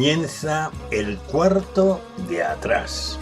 Comienza el cuarto de atrás.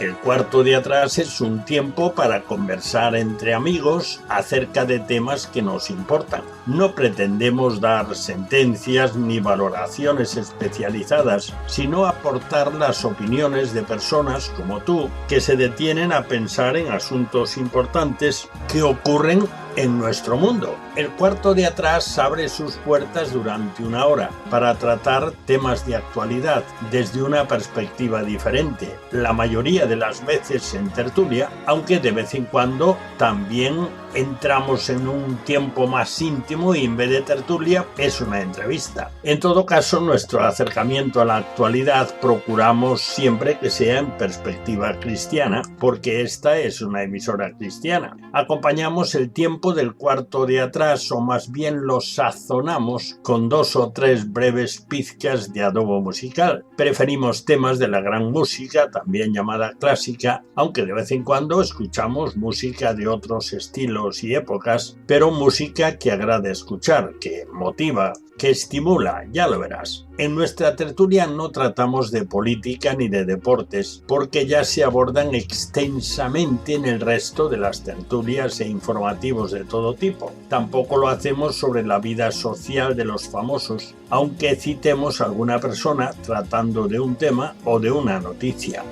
El cuarto de atrás es un tiempo para conversar entre amigos acerca de temas que nos importan. No pretendemos dar sentencias ni valoraciones especializadas, sino aportar las opiniones de personas como tú que se detienen a pensar en asuntos importantes que ocurren en nuestro mundo. El cuarto de atrás abre sus puertas durante una hora para tratar temas de actualidad desde una perspectiva diferente, la mayoría de las veces en tertulia, aunque de vez en cuando también entramos en un tiempo más íntimo y en vez de tertulia es una entrevista. En todo caso, nuestro acercamiento a la actualidad procuramos siempre que sea en perspectiva cristiana, porque esta es una emisora cristiana. Acompañamos el tiempo del cuarto de atrás, o más bien lo sazonamos con 2 o 3 breves pizcas de adobo musical. Preferimos temas de la gran música, también llamada clásica, aunque de vez en cuando escuchamos música de otros estilos y épocas, pero música que agrada escuchar, que motiva, que estimula, ya lo verás. En nuestra tertulia no tratamos de política ni de deportes, porque ya se abordan extensamente en el resto de las tertulias e informativos de todo tipo. Tampoco lo hacemos sobre la vida social de los famosos, aunque citemos a alguna persona tratando de un tema o de una noticia.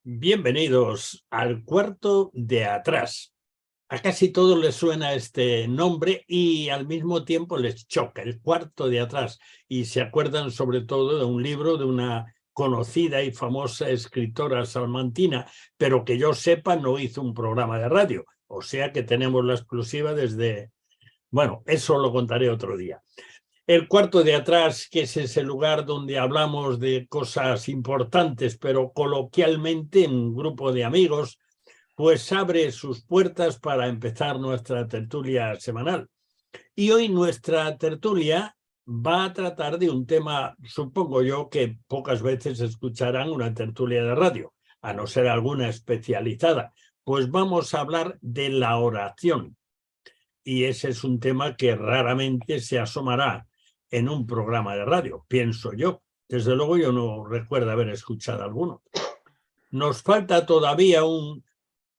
Bienvenidos al cuarto de atrás. A casi todos les suena este nombre y al mismo tiempo les choca, el cuarto de atrás. Y se acuerdan sobre todo de un libro de una conocida y famosa escritora salmantina, pero que yo sepa no hizo un programa de radio. O sea que tenemos la exclusiva desde... Bueno, eso lo contaré otro día. El cuarto de atrás, que es ese lugar donde hablamos de cosas importantes, pero coloquialmente en un grupo de amigos, pues abre sus puertas para empezar nuestra tertulia semanal. Y hoy nuestra tertulia va a tratar de un tema, supongo yo, que pocas veces escucharán una tertulia de radio, a no ser alguna especializada. Pues vamos a hablar de la oración. Y ese es un tema que raramente se asomará en un programa de radio, pienso yo. Desde luego yo no recuerdo haber escuchado alguno. Nos falta todavía un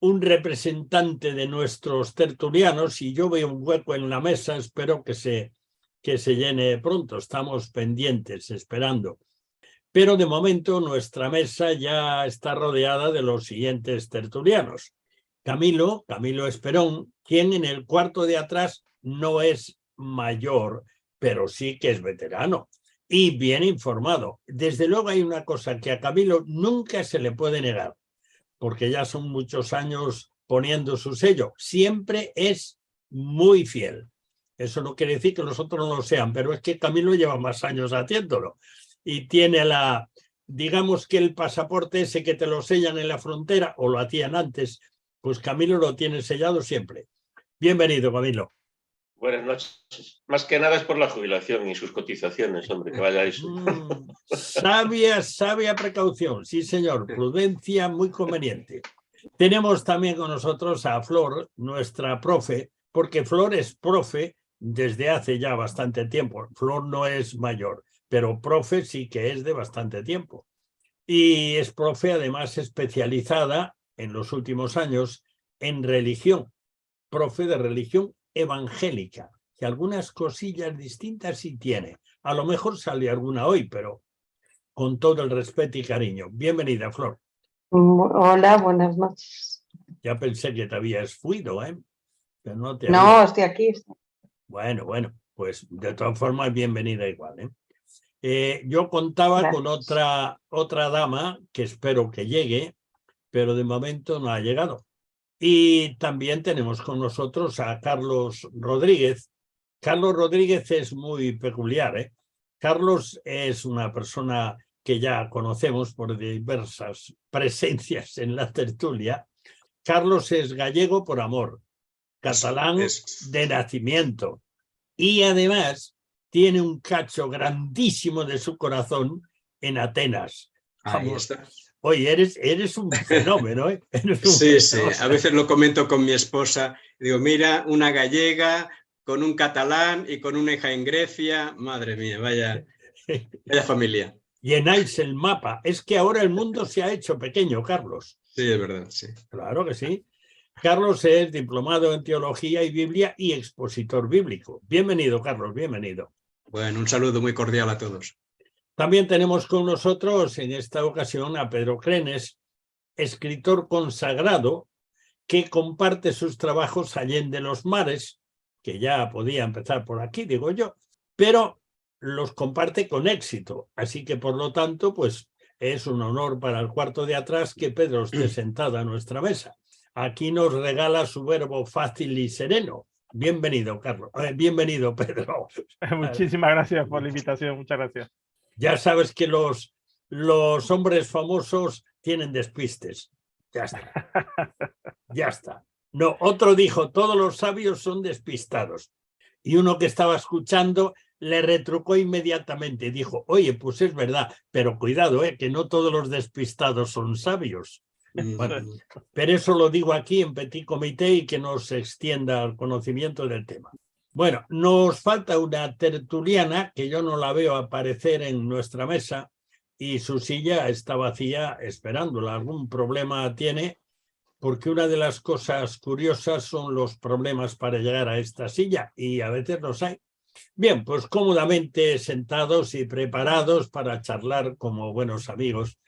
representante de nuestros tertulianos y yo veo un hueco en la mesa, espero que se llene pronto. Estamos pendientes, esperando. Pero de momento nuestra mesa ya está rodeada de los siguientes tertulianos. Camilo Esperón, quien en el cuarto de atrás no es mayor, pero sí que es veterano y bien informado. Desde luego hay una cosa que a Camilo nunca se le puede negar, porque ya son muchos años poniendo su sello. Siempre es muy fiel. Eso no quiere decir que los otros no lo sean, pero es que Camilo lleva más años haciéndolo y tiene digamos que el pasaporte ese que te lo sellan en la frontera, o lo hacían antes, pues Camilo lo tiene sellado siempre. Bienvenido, Camilo. Buenas noches. Más que nada es por la jubilación y sus cotizaciones, hombre, que vaya eso. Sabia precaución, sí señor, prudencia muy conveniente. Tenemos también con nosotros a Flor, nuestra profe, porque Flor es profe desde hace ya bastante tiempo. Flor no es mayor, pero profe sí que es de bastante tiempo. Y es profe además especializada en los últimos años en religión, profe de religión evangélica, que algunas cosillas distintas sí tiene. A lo mejor sale alguna hoy, pero con todo el respeto y cariño. Bienvenida, Flor. Hola, buenas noches. Ya pensé que te habías fuido, ¿eh? Pero no, estoy aquí. Bueno, pues de todas formas, bienvenida igual, ¿eh? Yo contaba Gracias. con otra dama que espero que llegue, pero de momento no ha llegado. Y también tenemos con nosotros a Carlos Rodríguez. Carlos Rodríguez es muy peculiar, ¿eh? Carlos es una persona que ya conocemos por diversas presencias en la tertulia. Carlos es gallego por amor, catalán de nacimiento y además tiene un cacho grandísimo de su corazón en Atenas. Vamos, Oye, eres un fenómeno, ¿eh? Eres un Sí, sí. fenómeno. A veces lo comento con mi esposa. Digo, mira, una gallega con un catalán y con una hija en Grecia. Madre mía, vaya familia. Llenáis el mapa. Es que ahora el mundo se ha hecho pequeño, Carlos. Sí, es verdad, sí. Claro que sí. Carlos es diplomado en Teología y Biblia y expositor bíblico. Bienvenido, Carlos, bienvenido. Bueno, un saludo muy cordial a todos. También tenemos con nosotros en esta ocasión a Pedro Crenes, escritor consagrado que comparte sus trabajos allende los mares, que ya podía empezar por aquí, digo yo, pero los comparte con éxito. Así que, por lo tanto, pues es un honor para el cuarto de atrás que Pedro esté sentado a nuestra mesa. Aquí nos regala su verbo fácil y sereno. Bienvenido, Carlos. Bienvenido, Pedro. Muchísimas gracias por la invitación, muchas gracias. Ya sabes que los hombres famosos tienen despistes. Ya está. Ya está. No, otro dijo, todos los sabios son despistados. Y uno que estaba escuchando le retrucó inmediatamente. Dijo, oye, pues es verdad, pero cuidado, que no todos los despistados son sabios. Bueno, pero eso lo digo aquí en petit comité y que nos extienda el conocimiento del tema. Bueno, nos falta una tertuliana que yo no la veo aparecer en nuestra mesa y su silla está vacía esperándola. Algún problema tiene, porque una de las cosas curiosas son los problemas para llegar a esta silla y a veces los hay. Bien, pues cómodamente sentados y preparados para charlar como buenos amigos.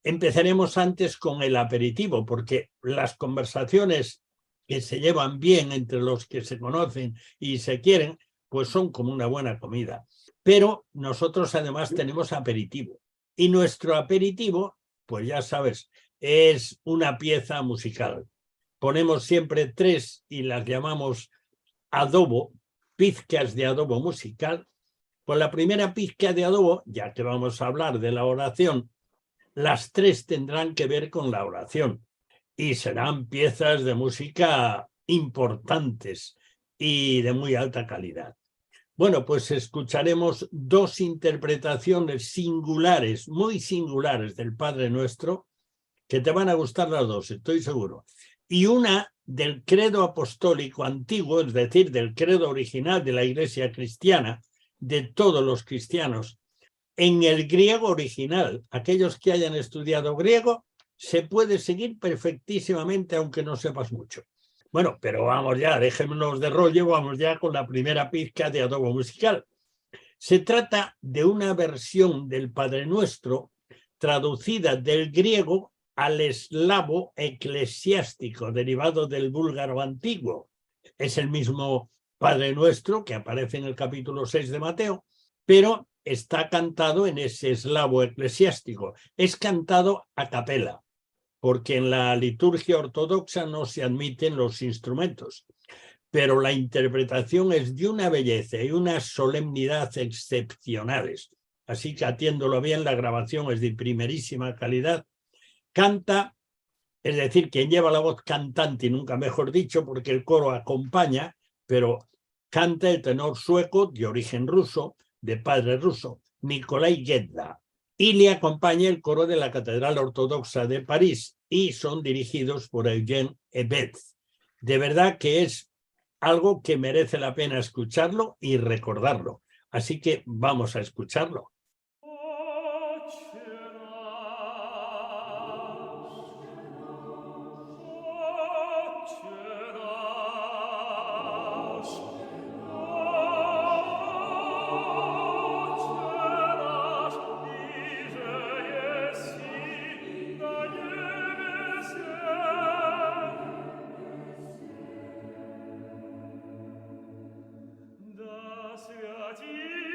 Empezaremos antes con el aperitivo, porque las conversaciones que se llevan bien entre los que se conocen y se quieren, pues son como una buena comida. Pero nosotros además tenemos aperitivo. Y nuestro aperitivo, pues ya sabes, es una pieza musical. Ponemos siempre 3 y las llamamos adobo, pizcas de adobo musical. Pues la primera pizca de adobo, ya que vamos a hablar de la oración, las 3 tendrán que ver con la oración y serán piezas de música importantes y de muy alta calidad. Bueno, pues escucharemos 2 interpretaciones singulares, muy singulares del Padre Nuestro, que te van a gustar las 2, estoy seguro. Y una del credo apostólico antiguo, es decir, del credo original de la Iglesia cristiana, de todos los cristianos, en el griego original. Aquellos que hayan estudiado griego, se puede seguir perfectísimamente aunque no sepas mucho. Bueno, pero vamos ya, dejémonos de rollo, vamos ya con la primera pizca de adobo musical. Se trata de una versión del Padre Nuestro traducida del griego al eslavo eclesiástico, derivado del búlgaro antiguo. Es el mismo Padre Nuestro que aparece en el capítulo 6 de Mateo, pero está cantado en ese eslavo eclesiástico. Es cantado a capela, porque en la liturgia ortodoxa no se admiten los instrumentos, pero la interpretación es de una belleza y una solemnidad excepcionales. Así que atiéndolo bien, la grabación es de primerísima calidad. Canta, es decir, quien lleva la voz cantante, y nunca mejor dicho, porque el coro acompaña, pero canta el tenor sueco de origen ruso, de padre ruso, Nikolai Gedda, y le acompaña el coro de la Catedral Ortodoxa de París y son dirigidos por Eugène Ebet. De verdad que es algo que merece la pena escucharlo y recordarlo. Así que vamos a escucharlo. Das wir dir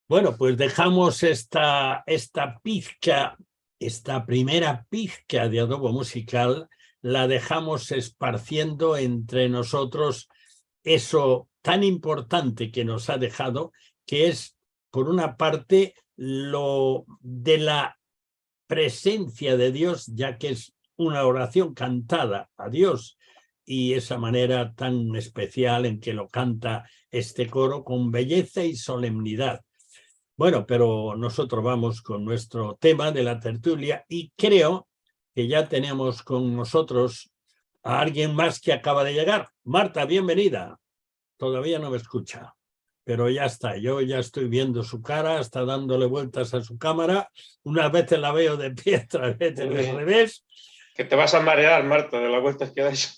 Bueno, pues dejamos esta pizca, esta primera pizca de adobo musical, la dejamos esparciendo entre nosotros eso tan importante que nos ha dejado, que es, por una parte, lo de la presencia de Dios, ya que es una oración cantada a Dios, y esa manera tan especial en que lo canta este coro con belleza y solemnidad. Bueno, pero nosotros vamos con nuestro tema de la tertulia y creo que ya tenemos con nosotros a alguien más que acaba de llegar. Marta, bienvenida. Todavía no me escucha, pero ya está. Yo ya estoy viendo su cara, está dándole vueltas a su cámara. Unas veces la veo de pie, otras veces de revés. Que te vas a marear, Marta, de las vueltas que dais.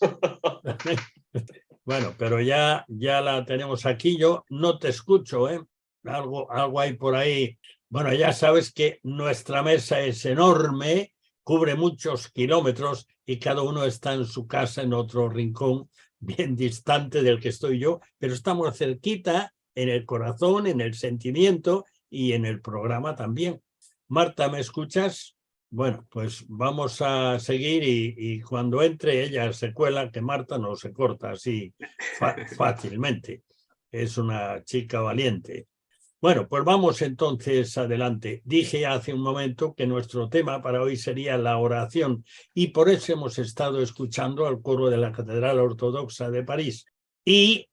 Bueno, pero ya la tenemos aquí. Yo no te escucho, ¿eh? Algo hay por ahí. Bueno, ya sabes que nuestra mesa es enorme, cubre muchos kilómetros y cada uno está en su casa en otro rincón bien distante del que estoy yo, pero estamos cerquita en el corazón, en el sentimiento y en el programa también. Marta, ¿me escuchas? Bueno, pues vamos a seguir y cuando entre ella se cuela, que Marta no se corta así fácilmente. Es una chica valiente. Bueno, pues vamos entonces adelante. Dije hace un momento que nuestro tema para hoy sería la oración y por eso hemos estado escuchando al coro de la Catedral Ortodoxa de París y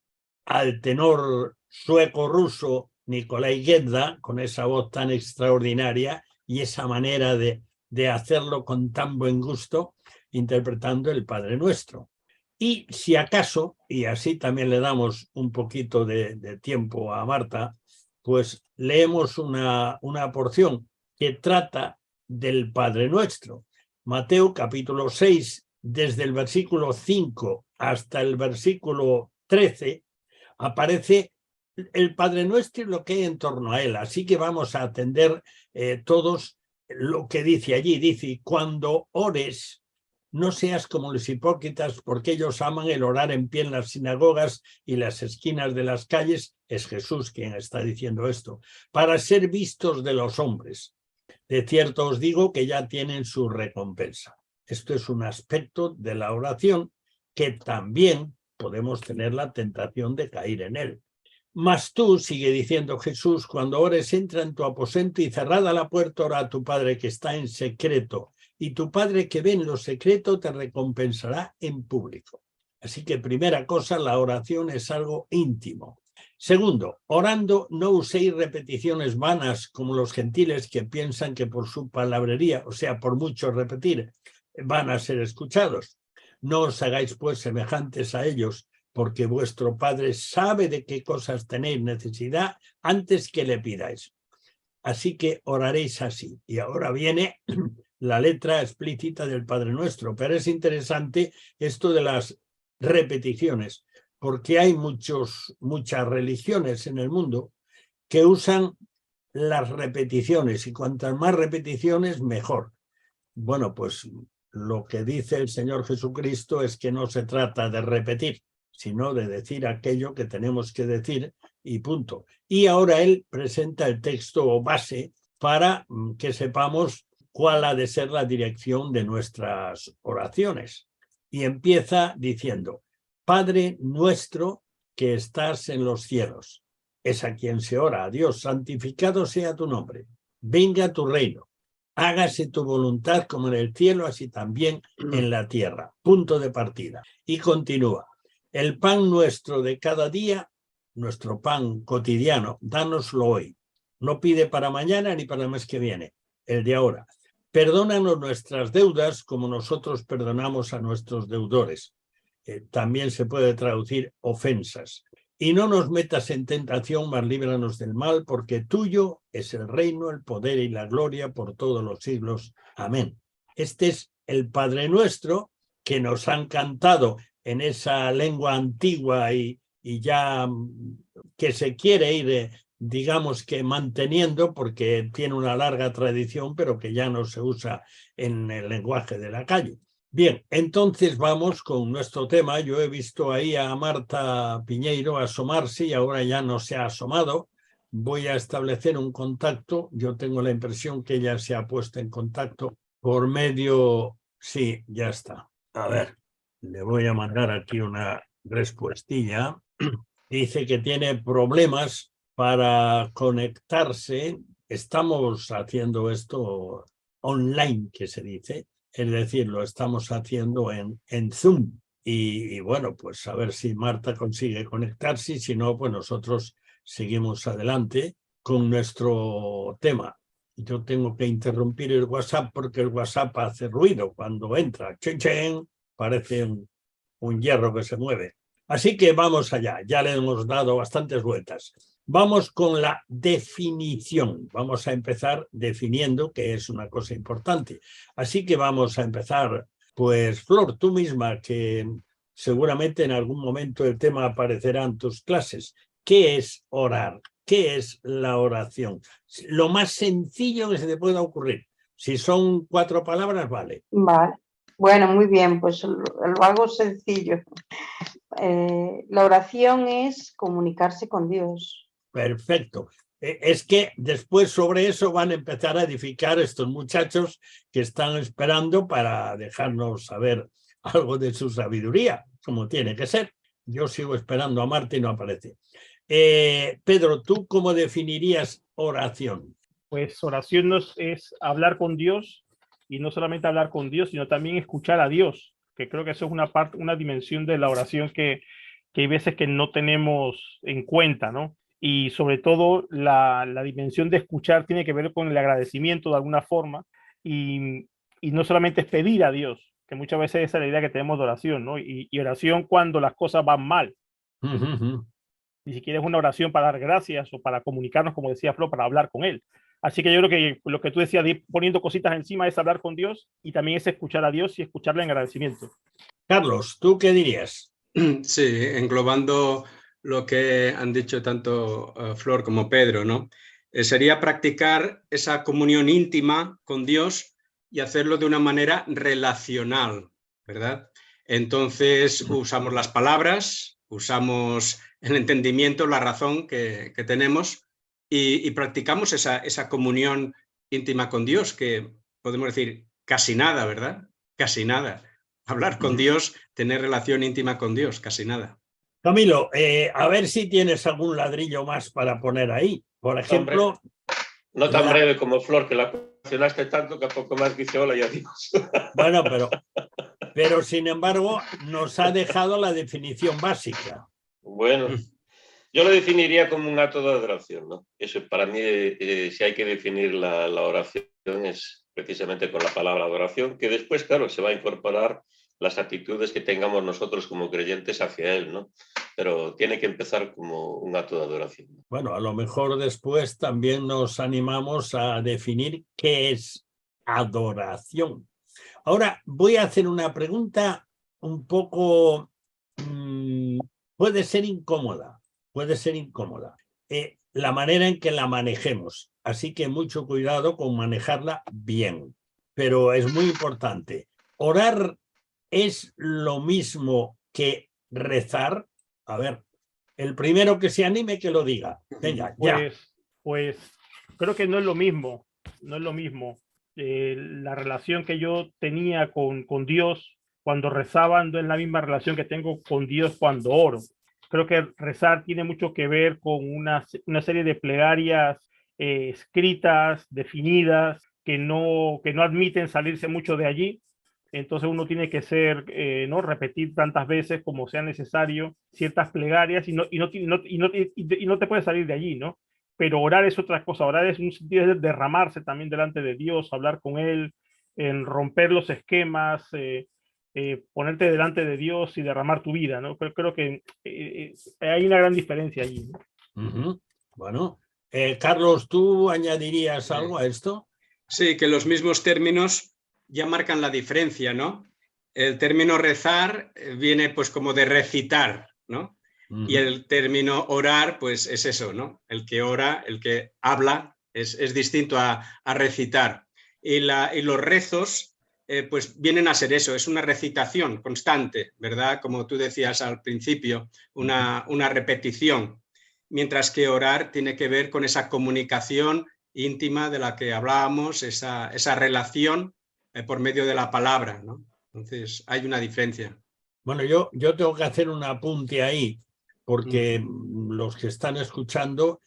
al tenor sueco-ruso Nikolai Gedda, con esa voz tan extraordinaria y esa manera de hacerlo con tan buen gusto, interpretando el Padre Nuestro. Y si acaso, y así también le damos un poquito de tiempo a Marta, pues leemos una porción que trata del Padre Nuestro. Mateo capítulo 6, desde el versículo 5 hasta el versículo 13, aparece el Padre Nuestro y lo que hay en torno a él. Así que vamos a atender todos lo que dice allí. Dice, cuando ores, no seas como los hipócritas, porque ellos aman el orar en pie en las sinagogas y las esquinas de las calles. Es Jesús quien está diciendo esto, para ser vistos de los hombres. De cierto os digo que ya tienen su recompensa. Esto es un aspecto de la oración que también podemos tener la tentación de caer en él. Mas tú, sigue diciendo Jesús, cuando ores, entra en tu aposento y cerrada la puerta, ora a tu Padre que está en secreto. Y tu Padre que ve en lo secreto te recompensará en público. Así que primera cosa, la oración es algo íntimo. Segundo, orando no uséis repeticiones vanas como los gentiles que piensan que por su palabrería, o sea, por mucho repetir, van a ser escuchados. No os hagáis pues semejantes a ellos, porque vuestro Padre sabe de qué cosas tenéis necesidad antes que le pidáis. Así que oraréis así. Y ahora viene la letra explícita del Padre Nuestro, pero es interesante esto de las repeticiones, porque hay muchas religiones en el mundo que usan las repeticiones y cuantas más repeticiones, mejor. Bueno, pues lo que dice el Señor Jesucristo es que no se trata de repetir, sino de decir aquello que tenemos que decir y punto. Y ahora él presenta el texto base para que sepamos cuál ha de ser la dirección de nuestras oraciones. Y empieza diciendo, Padre nuestro que estás en los cielos. Es a quien se ora, a Dios, santificado sea tu nombre. Venga tu reino. Hágase tu voluntad como en el cielo, así también en la tierra. Punto de partida. Y continúa. El pan nuestro de cada día, nuestro pan cotidiano, dánoslo hoy. No pide para mañana ni para el mes que viene, el de ahora. Perdónanos nuestras deudas como nosotros perdonamos a nuestros deudores. También se puede traducir ofensas. Y no nos metas en tentación, mas líbranos del mal, porque tuyo es el reino, el poder y la gloria por todos los siglos. Amén. Este es el Padre Nuestro que nos han cantado en esa lengua antigua y ya que se quiere ir, digamos que manteniendo, porque tiene una larga tradición, pero que ya no se usa en el lenguaje de la calle. Bien, entonces vamos con nuestro tema. Yo he visto ahí a Marta Piñeiro asomarse y ahora ya no se ha asomado. voy a establecer un contacto. Yo tengo la impresión que ella se ha puesto en contacto por medio... Sí, ya está. A ver, le voy a mandar aquí una respuestilla. Dice que tiene problemas para conectarse. Estamos haciendo esto online, que se dice. Es decir, lo estamos haciendo en Zoom. Y bueno, pues a ver si Marta consigue conectarse. Si no, pues nosotros seguimos adelante con nuestro tema. Yo tengo que interrumpir el WhatsApp porque el WhatsApp hace ruido cuando entra. ¡Chen, chen! Parece un hierro que se mueve. Así que vamos allá. Ya le hemos dado bastantes vueltas. Vamos con la definición. Vamos a empezar definiendo, que es una cosa importante. Así que vamos a empezar, pues Flor, tú misma, que seguramente en algún momento el tema aparecerá en tus clases. ¿Qué es orar? ¿Qué es la oración? Lo más sencillo que se te pueda ocurrir. Si son 4 palabras, vale. Vale. Bueno, muy bien, pues lo hago sencillo. La oración es comunicarse con Dios. Perfecto. Es que después sobre eso van a empezar a edificar estos muchachos que están esperando para dejarnos saber algo de su sabiduría, como tiene que ser. Yo sigo esperando a Marta y no aparece. Pedro, ¿tú cómo definirías oración? Pues oración es hablar con Dios, y no solamente hablar con Dios, sino también escuchar a Dios, que creo que eso es una dimensión de la oración que hay veces que no tenemos en cuenta, ¿no? Y sobre todo la dimensión de escuchar tiene que ver con el agradecimiento de alguna forma, y no solamente es pedir a Dios, que muchas veces esa es la idea que tenemos de oración, ¿no? Y oración cuando las cosas van mal. Ni siquiera es una oración para dar gracias o para comunicarnos, como decía Flo, para hablar con Él. Así que yo creo que lo que tú decías, de ir poniendo cositas encima, es hablar con Dios, y también es escuchar a Dios y escucharle en agradecimiento. Carlos, ¿tú qué dirías? Sí, englobando lo que han dicho tanto Flor como Pedro, ¿no? Sería practicar esa comunión íntima con Dios y hacerlo de una manera relacional, ¿verdad? Entonces usamos las palabras, usamos el entendimiento, la razón que tenemos, y practicamos esa comunión íntima con Dios, que podemos decir casi nada, ¿verdad? Casi nada. Hablar con Dios, tener relación íntima con Dios, casi nada. Camilo, a ver si tienes algún ladrillo más para poner ahí. Por ejemplo... Hombre, no tan breve como Flor, que la mencionaste tanto que a poco más dice hola y adiós. Bueno, pero sin embargo nos ha dejado la definición básica. Bueno, yo lo definiría como un acto de adoración, ¿no? Eso para mí, si hay que definir la oración, es precisamente con la palabra adoración, que después, claro, se va a incorporar las actitudes que tengamos nosotros como creyentes hacia Él, ¿no? Pero tiene que empezar como un acto de adoración. Bueno, a lo mejor después también nos animamos a definir qué es adoración. Ahora voy a hacer una pregunta un poco... puede ser incómoda. La manera en que la manejemos. Así que mucho cuidado con manejarla bien. Pero es muy importante. Orar es lo mismo que rezar. A ver, el primero que se anime que lo diga. Venga, ya. Pues creo que no es lo mismo. No es lo mismo. La relación que yo tenía con Dios cuando rezaba no es la misma relación que tengo con Dios cuando oro. Creo que rezar tiene mucho que ver con una serie de plegarias escritas, definidas, que no admiten salirse mucho de allí. Entonces uno tiene que ¿no? repetir tantas veces como sea necesario ciertas plegarias, y no te puedes salir de allí, ¿no? Pero orar es otra cosa. Orar es un sentido de derramarse también delante de Dios, hablar con Él, en romper los esquemas, ponerte delante de Dios y derramar tu vida, ¿no? Creo que hay una gran diferencia allí, ¿no? Bueno, Carlos, ¿tú añadirías algo a esto? Sí, que los mismos términos ya marcan la diferencia, ¿no? El término rezar viene pues como de recitar, ¿no? Y el término orar, pues es eso, ¿no? El que ora, el que habla, es distinto a recitar. Y los rezos, pues vienen a ser eso, es una recitación constante, ¿verdad? Como tú decías al principio, una repetición. mientras que orar tiene que ver con esa comunicación íntima de la que hablábamos, esa relación por medio de la palabra, ¿no? Entonces, hay una diferencia. Bueno, yo tengo que hacer un apunte ahí, porque los que están escuchando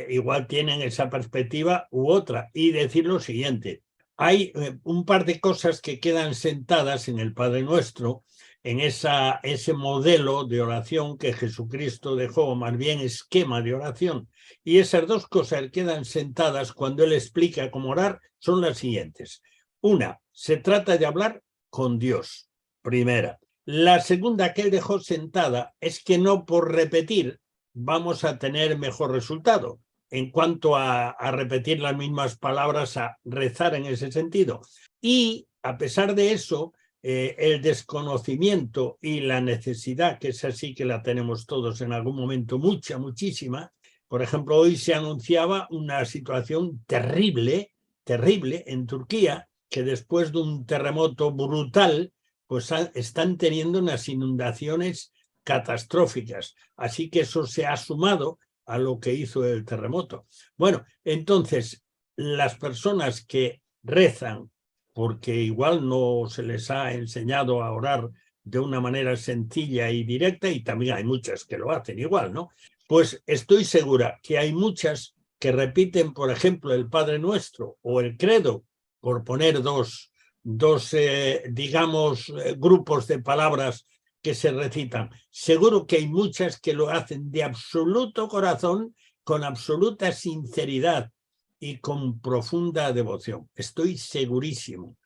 igual tienen esa perspectiva u otra, y decir lo siguiente. Hay un par de cosas que quedan sentadas en el Padre Nuestro, en ese modelo de oración que Jesucristo dejó, más bien esquema de oración. Y esas dos cosas quedan sentadas cuando él explica cómo orar, son las siguientes. Una, se trata de hablar con Dios, primera. La segunda que él dejó sentada es que no por repetir vamos a tener mejor resultado en cuanto a repetir las mismas palabras, a rezar en ese sentido. Y a pesar de eso, el desconocimiento y la necesidad, que es así que la tenemos todos en algún momento, muchísima. Por ejemplo, hoy se anunciaba una situación terrible en Turquía, que después de un terremoto brutal, pues están teniendo unas inundaciones catastróficas. Así que eso se ha sumado a lo que hizo el terremoto. Bueno, entonces, las personas que rezan, porque igual no se les ha enseñado a orar de una manera sencilla y directa, y también hay muchas que lo hacen igual, ¿no? Pues estoy segura que hay muchas que repiten, por ejemplo, el Padre Nuestro o el Credo, por poner dos digamos, grupos de palabras que se recitan. Seguro que hay muchas que lo hacen de absoluto corazón, con absoluta sinceridad y con profunda devoción. Estoy segurísimo.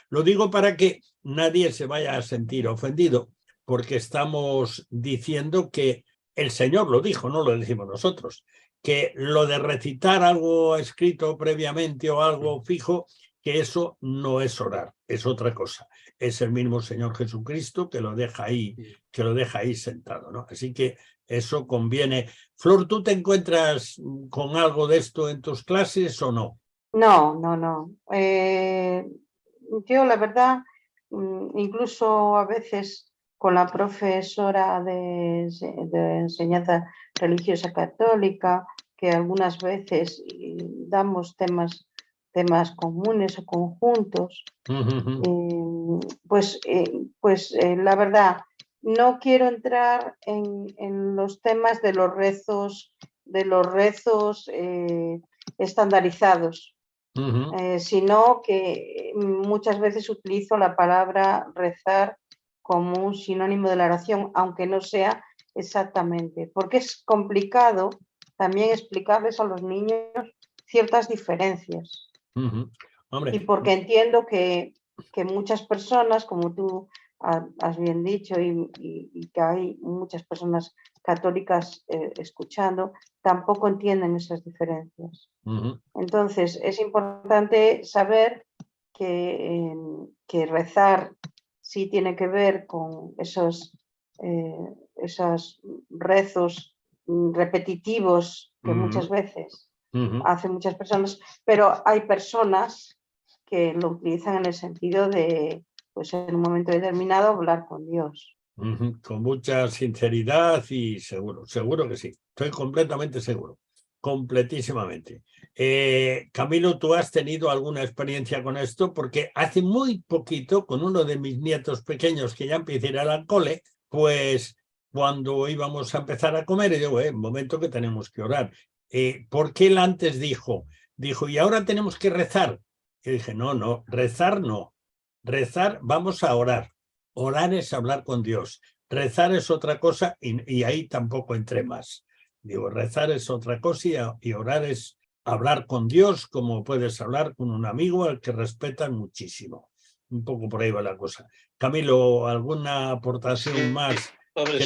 Lo digo para que nadie se vaya a sentir ofendido, porque estamos diciendo que el Señor lo dijo, no lo decimos nosotros, que lo de recitar algo escrito previamente o algo fijo, que eso no es orar, es otra cosa. Es el mismo Señor Jesucristo que lo deja ahí sentado, ¿no? Así que eso conviene. Flor, ¿tú te encuentras con algo de esto en tus clases o no? No. Yo, la verdad, incluso a veces con la profesora de enseñanza religiosa católica, que algunas veces damos temas comunes o conjuntos, pues la verdad, no quiero entrar en los temas de los rezos estandarizados, sino que muchas veces utilizo la palabra rezar como un sinónimo de la oración, aunque no sea exactamente, porque es complicado también explicarles a los niños ciertas diferencias. Hombre. Y porque entiendo que muchas personas, como tú has bien dicho, y que hay muchas personas católicas escuchando, tampoco entienden esas diferencias. Entonces, es importante saber que rezar sí tiene que ver con esos rezos repetitivos que muchas veces hacen muchas personas, pero hay personas que lo utilizan en el sentido de, pues en un momento determinado, hablar con Dios. Con mucha sinceridad y seguro que sí. Estoy completamente seguro, completísimamente. Camilo, ¿tú has tenido alguna experiencia con esto? Porque hace muy poquito, con uno de mis nietos pequeños que ya empieza a ir al cole, pues cuando íbamos a empezar a comer, yo digo, momento que tenemos que orar. Porque él antes dijo, y ahora tenemos que rezar. Y dije, no, rezar no. Rezar, vamos a orar. Orar es hablar con Dios. Rezar es otra cosa y ahí tampoco entré más. Digo, rezar es otra cosa y orar es hablar con Dios como puedes hablar con un amigo al que respetan muchísimo. Un poco por ahí va la cosa. Camilo, ¿alguna aportación más? Hombre,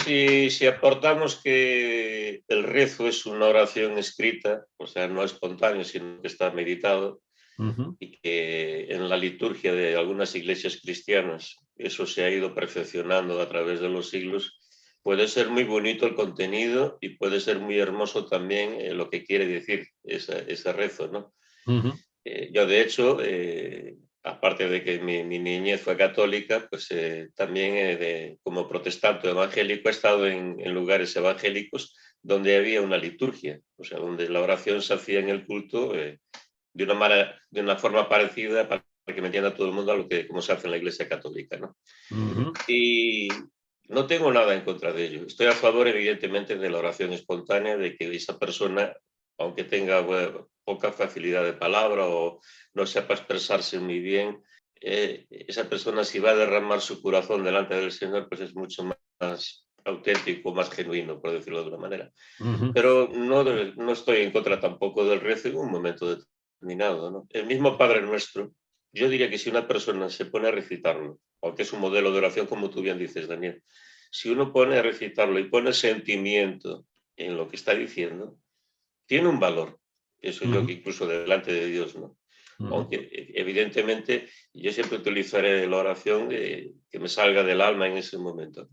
si aportamos que el rezo es una oración escrita, o sea, no espontáneo, sino que está meditado, y que en la liturgia de algunas iglesias cristianas eso se ha ido perfeccionando a través de los siglos, puede ser muy bonito el contenido y puede ser muy hermoso también lo que quiere decir ese rezo, ¿no? Yo, de hecho, aparte de que mi niñez fue católica, pues también como protestante evangélico he estado en lugares evangélicos donde había una liturgia, o sea, donde la oración se hacía en el culto de una forma parecida, para que me entienda todo el mundo, a lo que como se hace en la Iglesia Católica, ¿no? Y no tengo nada en contra de ello. Estoy a favor, evidentemente, de la oración espontánea, de que esa persona, aunque tenga poca facilidad de palabra o no sepa expresarse muy bien, esa persona, si va a derramar su corazón delante del Señor, pues es mucho más auténtico, más genuino, por decirlo de alguna manera. Pero no estoy en contra tampoco del rezo en un momento determinado, ¿no? El mismo Padre Nuestro, yo diría que si una persona se pone a recitarlo, aunque es un modelo de oración, como tú bien dices, Daniel, si uno pone a recitarlo y pone sentimiento en lo que está diciendo, tiene un valor. Eso yo que incluso delante de Dios, ¿no? Aunque evidentemente yo siempre utilizaré la oración que me salga del alma en ese momento.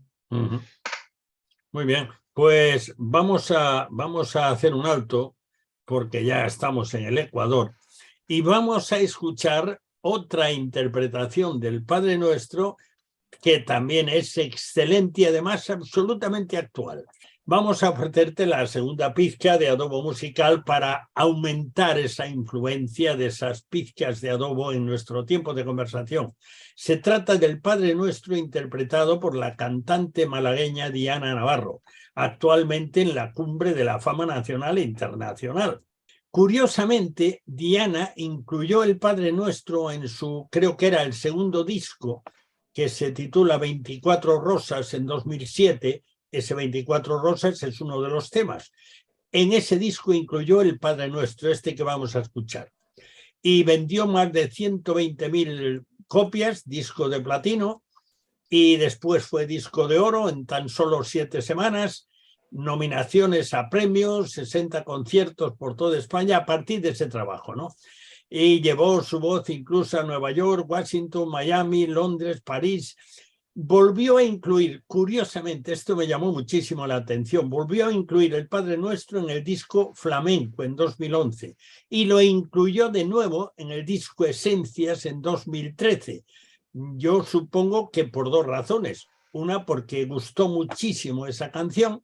Muy bien, pues vamos a hacer un alto porque ya estamos en el Ecuador y vamos a escuchar otra interpretación del Padre Nuestro que también es excelente y además absolutamente actual. Vamos a ofrecerte la segunda pizca de adobo musical para aumentar esa influencia de esas pizcas de adobo en nuestro tiempo de conversación. Se trata del Padre Nuestro interpretado por la cantante malagueña Diana Navarro, actualmente en la cumbre de la fama nacional e internacional. Curiosamente, Diana incluyó el Padre Nuestro en su, creo que era el segundo disco, que se titula 24 Rosas en 2007, ese 24 Rosas es uno de los temas. En ese disco incluyó el Padre Nuestro, este que vamos a escuchar. Y vendió más de 120.000 copias, disco de platino, y después fue disco de oro en tan solo 7 semanas, nominaciones a premios, 60 conciertos por toda España a partir de ese trabajo, ¿no? Y llevó su voz incluso a Nueva York, Washington, Miami, Londres, París. Volvió a incluir, curiosamente, esto me llamó muchísimo la atención, volvió a incluir el Padre Nuestro en el disco Flamenco en 2011 y lo incluyó de nuevo en el disco Esencias en 2013. Yo supongo que por 2 razones. Una, porque gustó muchísimo esa canción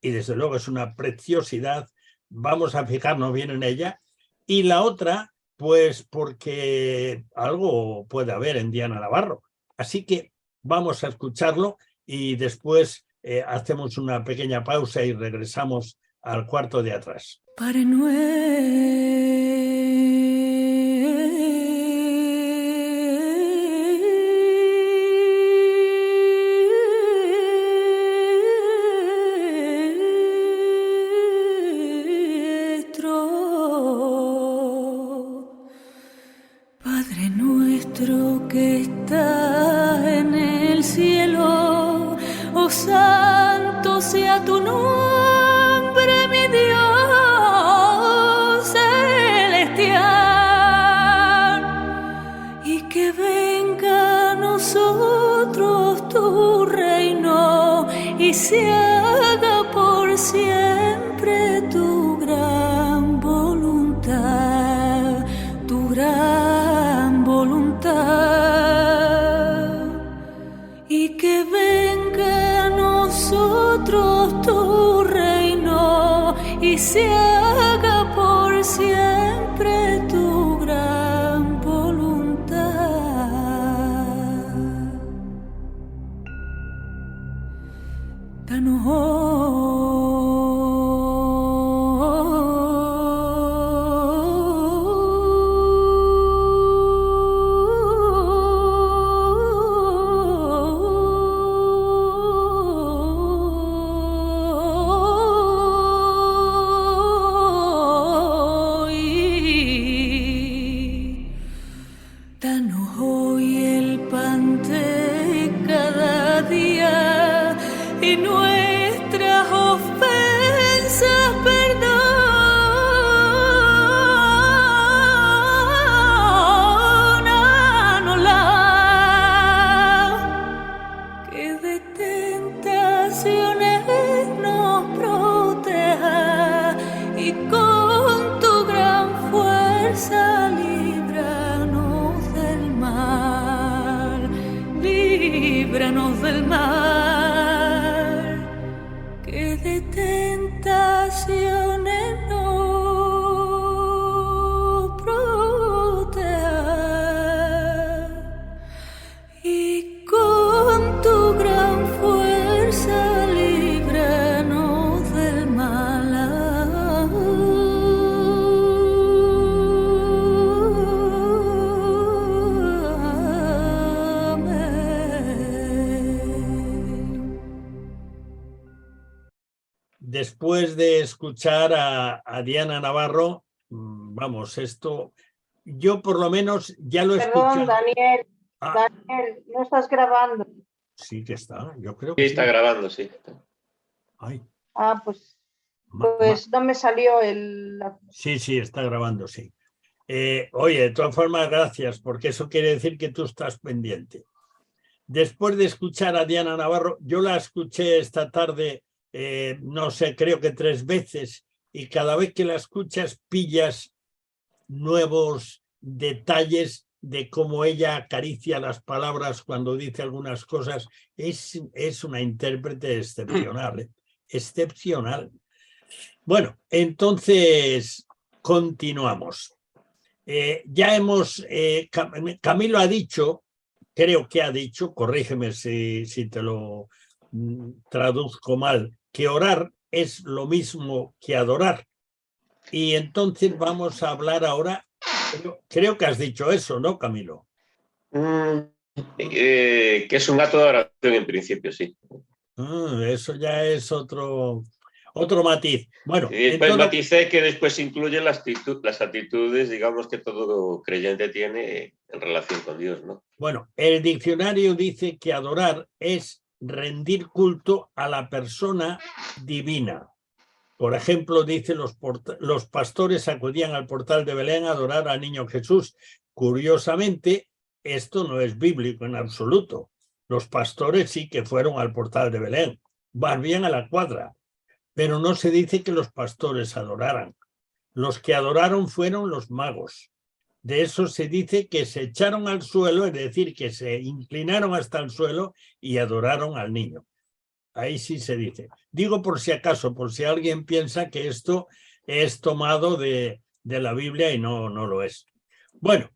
y desde luego es una preciosidad, vamos a fijarnos bien en ella. Y la otra, pues porque algo puede haber en Diana Navarro. Así que vamos a escucharlo y después hacemos una pequeña pausa y regresamos al cuarto de atrás. Padre nuestro que estás en el cielo, oh santo sea tu nombre, mi Dios celestial, y que venga a nosotros tu reino y se haga por siempre tu gran voluntad, tu gran voluntad, y que venga a nosotros tu reino y se haga por siempre tu gran voluntad. Danos hoy el pan de cada día y nuestras ofensas perdónanoslas, que de tentaciones nos proteja y con tu gran fuerza líbranos del mal, líbranos del mal, que de tentaciones después de escuchar a Diana Navarro, vamos, esto, yo por lo menos ya lo he Perdón, escuchado. Daniel, Ah, Daniel, no estás grabando. sí que está, yo creo Sí, que está sí. grabando, sí. Ay, Ah, pues ma- no me salió sí, está grabando, sí. Oye, de todas formas, gracias, porque eso quiere decir que tú estás pendiente. Después de escuchar a Diana Navarro, yo la escuché esta tarde, no sé, creo que 3 veces, y cada vez que la escuchas pillas nuevos detalles de cómo ella acaricia las palabras cuando dice algunas cosas. Es una intérprete excepcional, ¿eh? Excepcional. Bueno, entonces continuamos. Ya hemos, Camilo ha dicho, creo que ha dicho, corrígeme si te lo traduzco mal, que orar es lo mismo que adorar. Y entonces vamos a hablar ahora, creo que has dicho eso, ¿no, Camilo? Que es un acto de oración en principio, sí. Eso ya es otro matiz. Bueno, Y después maticé que después incluye las actitudes, digamos, que todo creyente tiene en relación con Dios, ¿no? Bueno, el diccionario dice que adorar es rendir culto a la persona divina. Por ejemplo, dice los pastores acudían al portal de Belén a adorar al niño Jesús. Curiosamente, esto no es bíblico en absoluto. Los pastores sí que fueron al portal de Belén, más bien a la cuadra, pero no se dice que los pastores adoraran. Los que adoraron fueron los magos. De eso se dice que se echaron al suelo, es decir, que se inclinaron hasta el suelo y adoraron al niño. Ahí sí se dice. Digo por si acaso, por si alguien piensa que esto es tomado de la Biblia y no lo es. Bueno,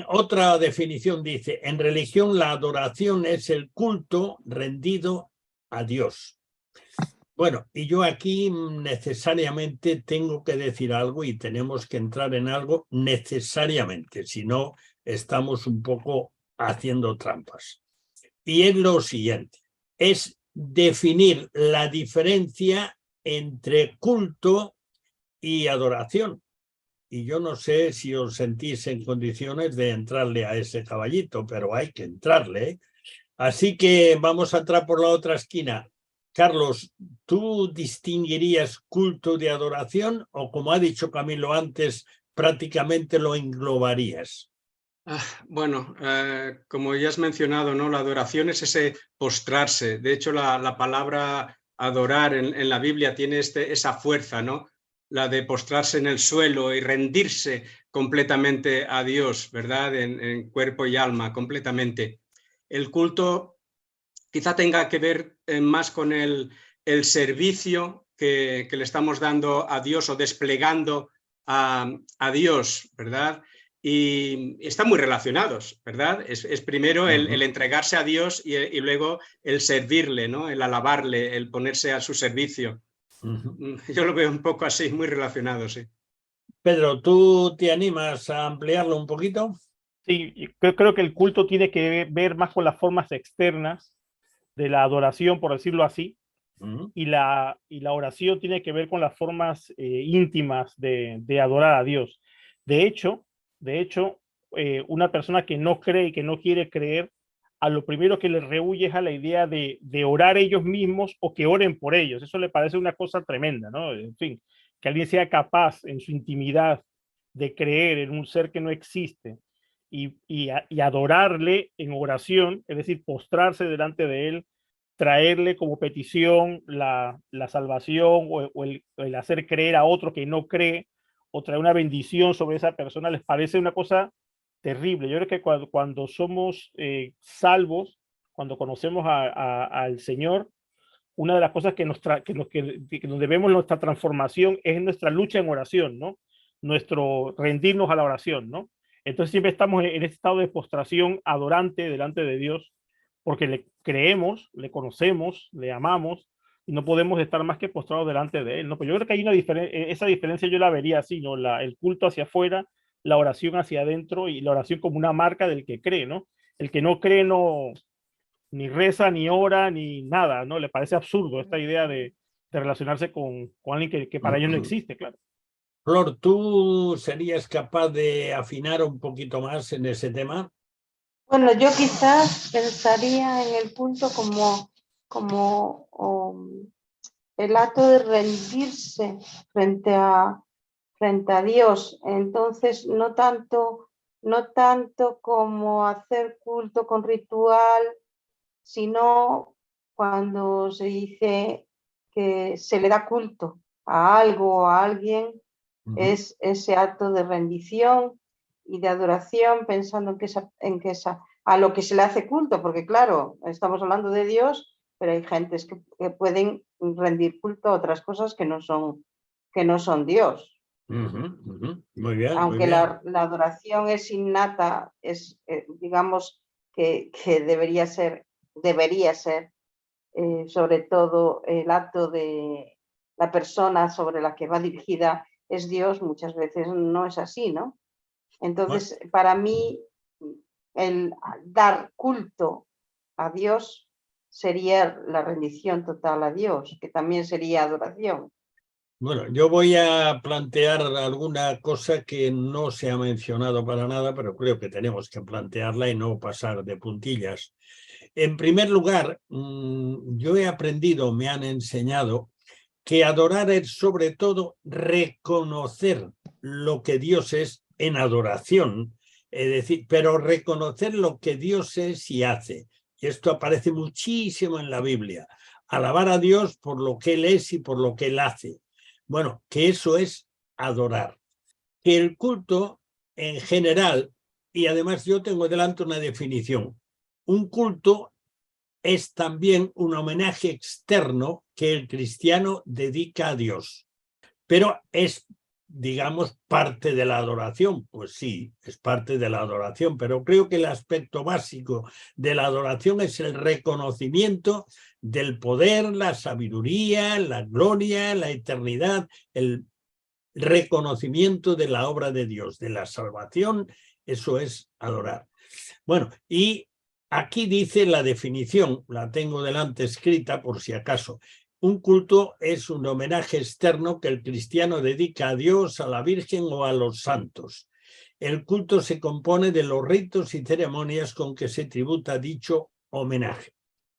otra definición dice, en religión la adoración es el culto rendido a Dios. Bueno, y yo aquí necesariamente tengo que decir algo y tenemos que entrar en algo necesariamente, si no estamos un poco haciendo trampas. Y es lo siguiente, es definir la diferencia entre culto y adoración. Y yo no sé si os sentís en condiciones de entrarle a ese caballito, pero hay que entrarle, ¿eh? Así que vamos a entrar por la otra esquina. Carlos, ¿tú distinguirías culto de adoración o, como ha dicho Camilo antes, prácticamente lo englobarías? Bueno, como ya has mencionado, ¿no? La adoración es ese postrarse. De hecho, la palabra adorar en la Biblia tiene esa fuerza, ¿no? La de postrarse en el suelo y rendirse completamente a Dios, ¿verdad? En cuerpo y alma, completamente. El culto quizá tenga que ver más con el servicio que le estamos dando a Dios o desplegando a Dios, ¿verdad? Y están muy relacionados, ¿verdad? Es primero el entregarse a Dios y luego el servirle, ¿no? El alabarle, el ponerse a su servicio. Yo lo veo un poco así, muy relacionado, sí. Pedro, ¿tú te animas a ampliarlo un poquito? Sí, creo que el culto tiene que ver más con las formas externas de la adoración, por decirlo así, y la oración tiene que ver con las formas íntimas de adorar a Dios. De hecho, una persona que no cree y que no quiere creer, a lo primero que le rehuye es a la idea de orar ellos mismos o que oren por ellos. Eso le parece una cosa tremenda, ¿no? En fin, que alguien sea capaz en su intimidad de creer en un ser que no existe y adorarle en oración, es decir, postrarse delante de él, traerle como petición la salvación o el hacer creer a otro que no cree, o traer una bendición sobre esa persona, les parece una cosa terrible. Yo creo que cuando somos salvos, cuando conocemos al Señor, una de las cosas que nos debemos nuestra transformación es en nuestra lucha en oración, ¿no? Nuestro rendirnos a la oración, ¿no? Entonces siempre estamos en este estado de postración adorante delante de Dios, porque le creemos, le conocemos, le amamos, y no podemos estar más que postrados delante de Él, ¿no? Pero yo creo que hay una esa diferencia yo la vería así, ¿no? El culto hacia afuera, la oración hacia adentro, y la oración como una marca del que cree, ¿no? El que no cree no ni reza, ni ora, ni nada, ¿no? Le parece absurdo esta idea de relacionarse con alguien que para ellos no existe, claro. Flor, ¿tú serías capaz de afinar un poquito más en ese tema? Bueno, yo quizás pensaría en el punto como el acto de rendirse frente a Dios. Entonces, no tanto como hacer culto con ritual, sino cuando se dice que se le da culto a algo o a alguien, es ese acto de rendición y de adoración, pensando en que a lo que se le hace culto, porque claro, estamos hablando de Dios, pero hay gentes que pueden rendir culto a otras cosas que no son Dios. Muy bien. Aunque muy bien. la adoración es innata, digamos que debería ser, sobre todo el acto de la persona sobre la que va dirigida es Dios, muchas veces no es así, ¿no? Entonces, para mí, el dar culto a Dios sería la rendición total a Dios, que también sería adoración. Bueno, yo voy a plantear alguna cosa que no se ha mencionado para nada, pero creo que tenemos que plantearla y no pasar de puntillas. En primer lugar, yo he aprendido, me han enseñado, que adorar es sobre todo reconocer lo que Dios es en adoración, es decir, pero reconocer lo que Dios es y hace. Y esto aparece muchísimo en la Biblia. Alabar a Dios por lo que Él es y por lo que Él hace. Bueno, que eso es adorar. Que el culto en general, y además yo tengo delante una definición, un culto es también un homenaje externo que el cristiano dedica a Dios, pero es, digamos, parte de la adoración. Pues sí, es parte de la adoración, pero creo que el aspecto básico de la adoración es el reconocimiento del poder, la sabiduría, la gloria, la eternidad, el reconocimiento de la obra de Dios, de la salvación. Eso es adorar. Bueno, y aquí dice la definición, la tengo delante escrita por si acaso. Un culto es un homenaje externo que el cristiano dedica a Dios, a la Virgen o a los santos. El culto se compone de los ritos y ceremonias con que se tributa dicho homenaje.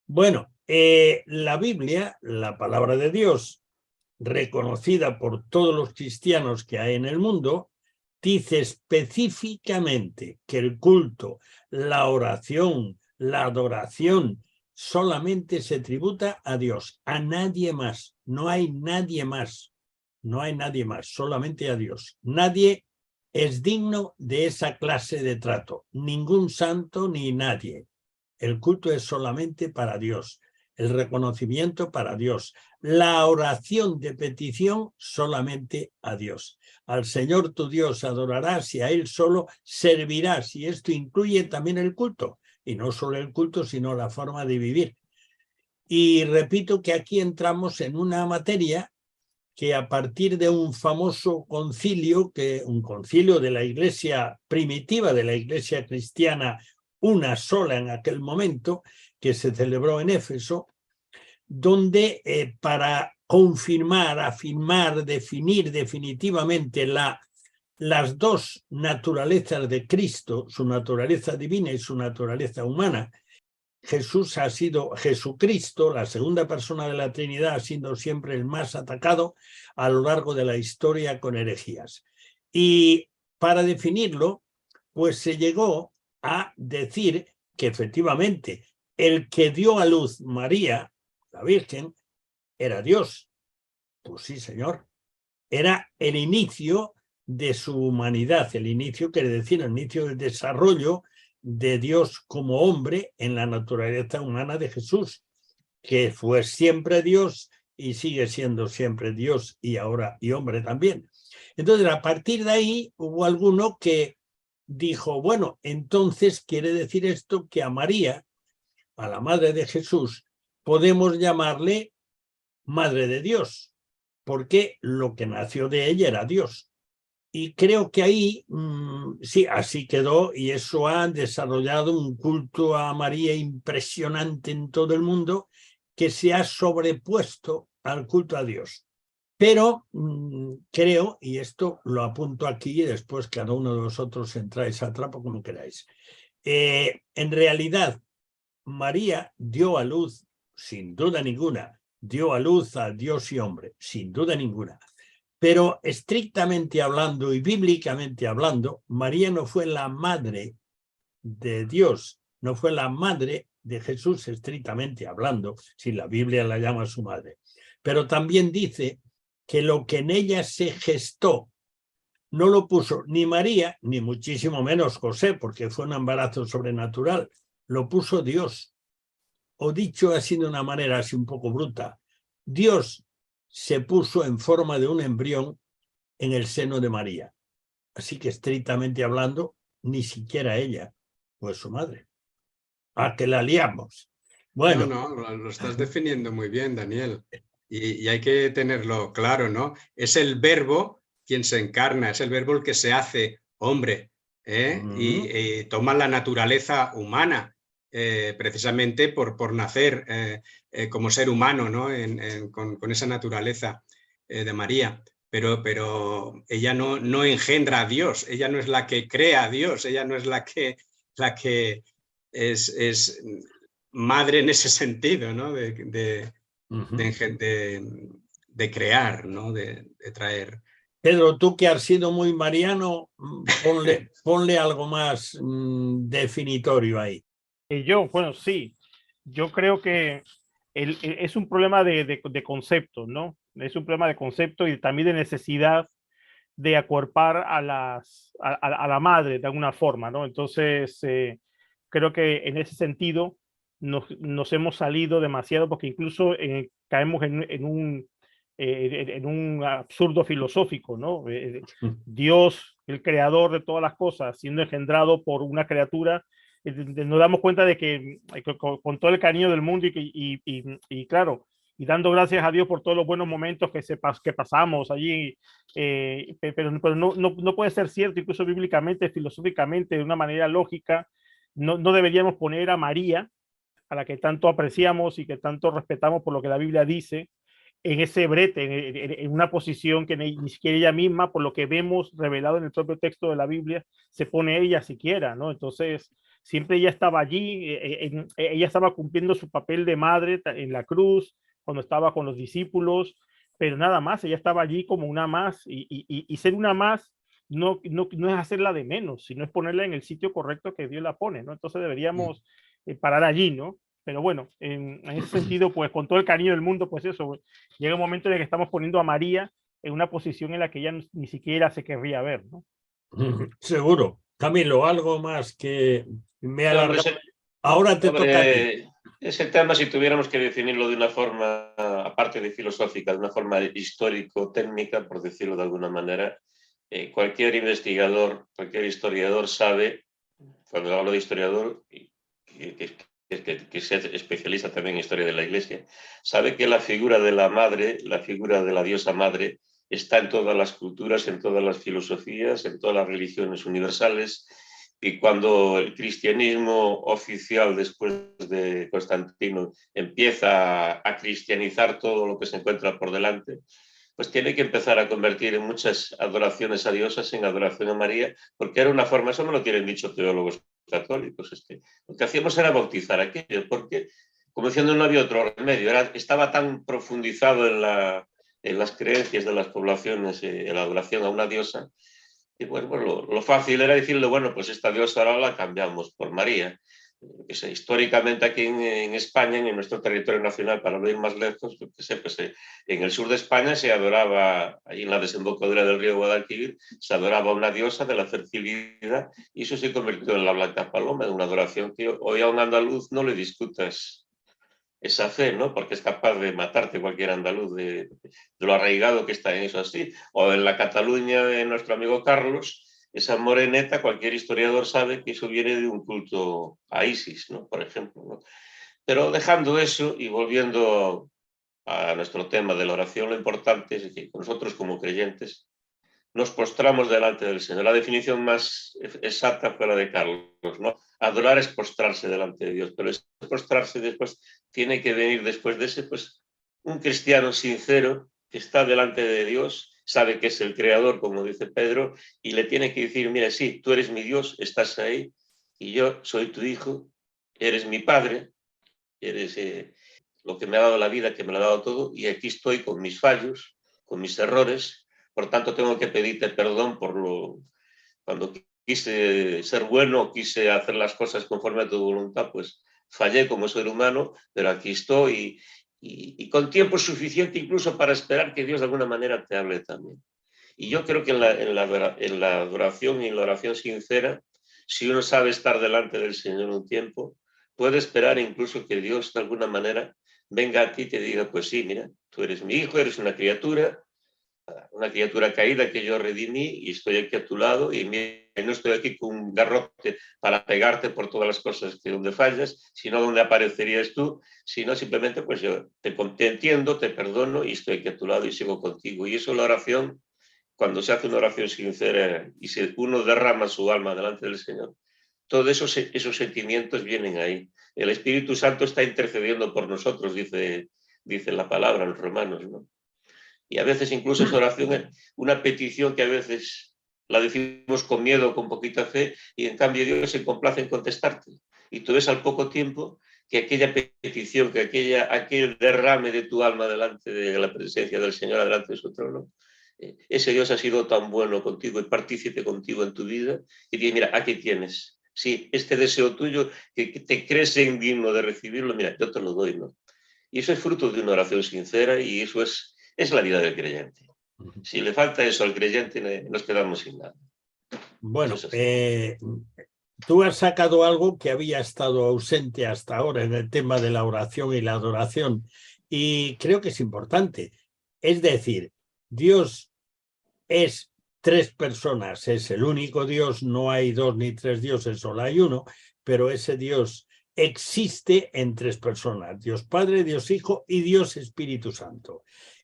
Bueno, la Biblia, la palabra de Dios, reconocida por todos los cristianos que hay en el mundo, dice específicamente que el culto, la oración, la adoración solamente se tributa a Dios, a nadie más. No hay nadie más, no hay nadie más, solamente a Dios. Nadie es digno de esa clase de trato, ningún santo ni nadie. El culto es solamente para Dios, el reconocimiento para Dios, la oración de petición solamente a Dios. Al Señor tu Dios adorarás y a Él solo servirás, y esto incluye también el culto, y no solo el culto, sino la forma de vivir. Y repito que aquí entramos en una materia que a partir de un famoso concilio, un concilio de la iglesia primitiva, de la iglesia cristiana, una sola en aquel momento, que se celebró en Éfeso, donde para confirmar, afirmar, definir definitivamente las dos naturalezas de Cristo, su naturaleza divina y su naturaleza humana, Jesucristo, la segunda persona de la Trinidad, ha sido siempre el más atacado a lo largo de la historia con herejías. Y para definirlo, pues se llegó a decir que efectivamente el que dio a luz María, la Virgen, era Dios. Pues sí, señor. Era el inicio de su humanidad, el inicio, quiere decir, el inicio del desarrollo de Dios como hombre en la naturaleza humana de Jesús, que fue siempre Dios y sigue siendo siempre Dios y ahora y hombre también. Entonces, a partir de ahí hubo alguno que dijo, bueno, entonces quiere decir esto que a María, a la madre de Jesús, podemos llamarle madre de Dios, porque lo que nació de ella era Dios. Y creo que ahí, sí, así quedó, y eso ha desarrollado un culto a María impresionante en todo el mundo, que se ha sobrepuesto al culto a Dios. Pero creo, y esto lo apunto aquí y después cada uno de vosotros entráis a trapo como queráis. En realidad, María dio a luz, sin duda ninguna, dio a luz a Dios y hombre, sin duda ninguna. Pero estrictamente hablando y bíblicamente hablando, María no fue la madre de Dios, no fue la madre de Jesús estrictamente hablando, si la Biblia la llama su madre. Pero también dice que lo que en ella se gestó no lo puso ni María, ni muchísimo menos José, porque fue un embarazo sobrenatural, lo puso Dios. O dicho así de una manera así un poco bruta, Dios se puso en forma de un embrión en el seno de María. Así que estrictamente hablando, ni siquiera ella fue su madre. A que la liamos. Bueno. No, lo estás definiendo muy bien, Daniel. Y hay que tenerlo claro, ¿no? Es el verbo quien se encarna, es el verbo el que se hace hombre, ¿eh? Y toma la naturaleza humana, precisamente por nacer como ser humano, ¿no? Con esa naturaleza de María. Pero ella no engendra a Dios, ella no es la que crea a Dios, ella no es la que es madre en ese sentido, ¿no? De crear, ¿no? De traer. Pedro, tú que has sido muy mariano, ponle algo más definitorio ahí. Bueno, sí, yo creo que es un problema de concepto, ¿no? Es un problema de concepto y también de necesidad de acuerpar a la madre de alguna forma, ¿no? Entonces, creo que en ese sentido nos hemos salido demasiado porque incluso caemos en un absurdo filosófico, ¿no? Dios, el creador de todas las cosas, siendo engendrado por una criatura, nos damos cuenta de que con todo el cariño del mundo y claro, y dando gracias a Dios por todos los buenos momentos que pasamos allí, pero no puede ser cierto, incluso bíblicamente, filosóficamente, de una manera lógica, no deberíamos poner a María, a la que tanto apreciamos y que tanto respetamos por lo que la Biblia dice, en ese brete, en una posición que ni siquiera ella misma, por lo que vemos revelado en el propio texto de la Biblia, se pone ella siquiera, ¿no? Entonces, siempre ella estaba allí, ella estaba cumpliendo su papel de madre en la cruz, cuando estaba con los discípulos, pero nada más, ella estaba allí como una más, y ser una más no es hacerla de menos, sino es ponerla en el sitio correcto que Dios la pone, ¿no? Entonces deberíamos parar allí, ¿no? Pero bueno, en ese sentido, pues con todo el cariño del mundo, pues eso, llega un momento en el que estamos poniendo a María en una posición en la que ella ni siquiera se querría ver, ¿no? Seguro. Camilo, algo más que me alarga. Ahora te toca a ti. Ese tema, si tuviéramos que definirlo de una forma, aparte de filosófica, de una forma histórico-técnica, por decirlo de alguna manera, cualquier investigador, cualquier historiador sabe, cuando hablo de historiador, que sea especialista también en historia de la Iglesia, sabe que la figura de la madre, la figura de la diosa madre, está en todas las culturas, en todas las filosofías, en todas las religiones universales, y cuando el cristianismo oficial después de Constantino empieza a cristianizar todo lo que se encuentra por delante, pues tiene que empezar a convertir en muchas adoraciones a diosas en adoración a María, porque era una forma, eso me lo tienen dicho teólogos católicos, lo que hacíamos era bautizar aquello, porque como diciendo no había otro remedio, estaba tan profundizado en las creencias de las poblaciones, en la adoración a una diosa, y bueno, lo fácil era decirle, bueno, pues esta diosa ahora la cambiamos por María. Históricamente aquí en España, en nuestro territorio nacional, para no ir más lejos, en el sur de España se adoraba, ahí en la desembocadura del río Guadalquivir, se adoraba una diosa de la fertilidad y eso se convirtió en la Blanca Paloma, de una adoración que hoy a un andaluz no le discutas esa fe, ¿no? Porque es capaz de matarte cualquier andaluz de lo arraigado que está en eso así. O en la Cataluña de nuestro amigo Carlos, esa moreneta, cualquier historiador sabe que eso viene de un culto a Isis, ¿no? Por ejemplo, ¿no? Pero dejando eso y volviendo a nuestro tema de la oración, lo importante es que nosotros como creyentes nos postramos delante del Señor. La definición más exacta fue la de Carlos, ¿no? Adorar es postrarse delante de Dios, pero ese postrarse después tiene que venir después de ese, pues, un cristiano sincero que está delante de Dios, sabe que es el creador, como dice Pedro, y le tiene que decir, mira, sí, tú eres mi Dios, estás ahí, y yo soy tu hijo, eres mi padre, eres lo que me ha dado la vida, que me lo ha dado todo, y aquí estoy con mis fallos, con mis errores, por tanto tengo que pedirte perdón cuando quise ser bueno, quise hacer las cosas conforme a tu voluntad, pues fallé como ser humano, pero aquí estoy y con tiempo suficiente incluso para esperar que Dios de alguna manera te hable también. Y yo creo que en la adoración y en la oración sincera, si uno sabe estar delante del Señor un tiempo, puede esperar incluso que Dios de alguna manera venga a ti y te diga, pues sí, mira, tú eres mi hijo, eres una criatura caída que yo redimí y estoy aquí a tu lado y no estoy aquí con un garrote para pegarte por todas las cosas que donde fallas, sino donde aparecerías tú, sino simplemente pues yo te entiendo, te perdono y estoy aquí a tu lado y sigo contigo. Y eso la oración, cuando se hace una oración sincera y uno derrama su alma delante del Señor, todos esos sentimientos vienen ahí. El Espíritu Santo está intercediendo por nosotros, dice la palabra en los Romanos, ¿no? Y a veces incluso esa oración es una petición que a veces la decimos con miedo, con poquita fe, y en cambio Dios se complace en contestarte. Y tú ves al poco tiempo que aquella petición, que aquel derrame de tu alma delante de la presencia del Señor, delante de su trono, ese Dios ha sido tan bueno contigo y partícipe contigo en tu vida, y dice, mira, aquí tienes. Sí, este deseo tuyo que te crees indigno de recibirlo, mira, yo te lo doy, ¿no? Y eso es fruto de una oración sincera y eso es la vida del creyente. Si le falta eso al creyente, nos quedamos sin nada. Bueno, tú has sacado algo que había estado ausente hasta ahora en el tema de la oración y la adoración, y creo que es importante. Es decir, Dios es tres personas, es el único Dios, no hay dos ni tres dioses, solo hay uno, pero ese Dios existe en tres personas, Dios Padre, Dios Hijo y Dios Espíritu Santo.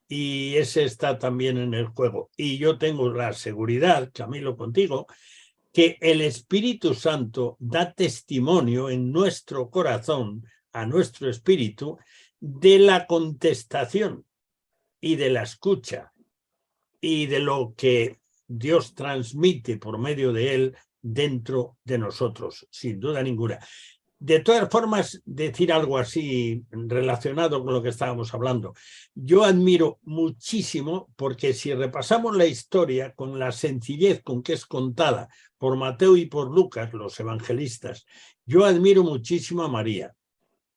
Y ese está también en el juego. Y yo tengo la seguridad, Camilo, contigo, que el Espíritu Santo da testimonio en nuestro corazón, a nuestro espíritu, de la contestación y de la escucha y de lo que Dios transmite por medio de él dentro de nosotros, sin duda ninguna. De todas formas, decir algo así relacionado con lo que estábamos hablando. Yo admiro muchísimo, porque si repasamos la historia con la sencillez con que es contada por Mateo y por Lucas, los evangelistas, yo admiro muchísimo a María.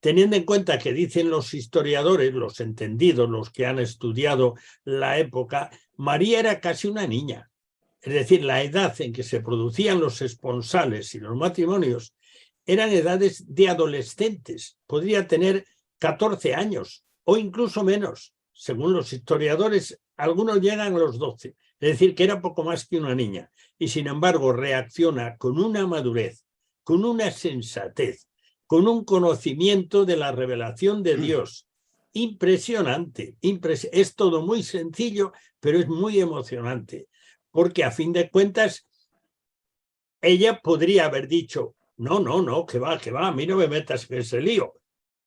Teniendo en cuenta que dicen los historiadores, los entendidos, los que han estudiado la época, María era casi una niña. Es decir, la edad en que se producían los esponsales y los matrimonios eran edades de adolescentes. Podría tener 14 años o incluso menos. Según los historiadores, algunos llegan a los 12. Es decir, que era poco más que una niña. Y sin embargo, reacciona con una madurez, con una sensatez, con un conocimiento de la revelación de Dios. Impresionante. Es todo muy sencillo, pero es muy emocionante. Porque a fin de cuentas, ella podría haber dicho, no, que va, a mí no me metas en ese lío.